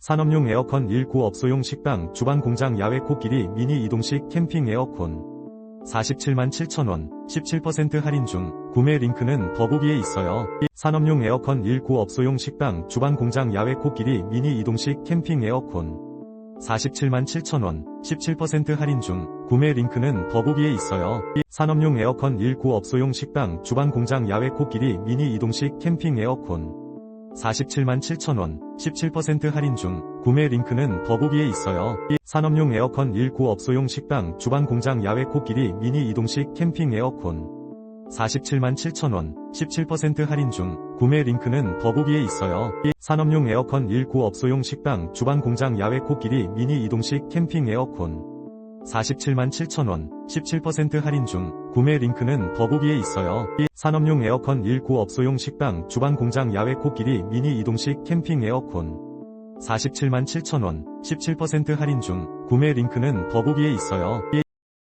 산업용 에어컨 19 업소용 식당 주방 공장 야외 코끼리 미니 이동식 캠핑 에어컨 477,700원 17% 할인 중 구매 링크는 더보기에 있어요. 산업용 에어컨 19 업소용 식당 주방 공장 야외 코끼리 미니 이동식 캠핑 에어컨 477,700원 17% 할인 중 구매 링크는 더보기에 있어요. 산업용 에어컨 19 업소용 식당 주방 공장 야외 코끼리 미니 이동식 캠핑 에어컨 477,700원 17% 할인 중 구매 링크는 더보기에 있어요. 산업용 에어컨 19 업소용 식당 주방 공장 야외 코끼리 미니 이동식 캠핑 에어컨 477,700원 17% 할인 중 구매 링크는 더보기에 있어요. 산업용 에어컨 19 업소용 식당 주방 공장 야외 코끼리 미니 이동식 캠핑 에어컨 477,700원 17% 할인 중 구매 링크는 더보기에 있어요. 산업용 에어컨 19 업소용 식당 주방 공장 야외 코끼리 미니 이동식 캠핑 에어컨 477,700원 17% 할인 중 구매 링크는 더보기에 있어요.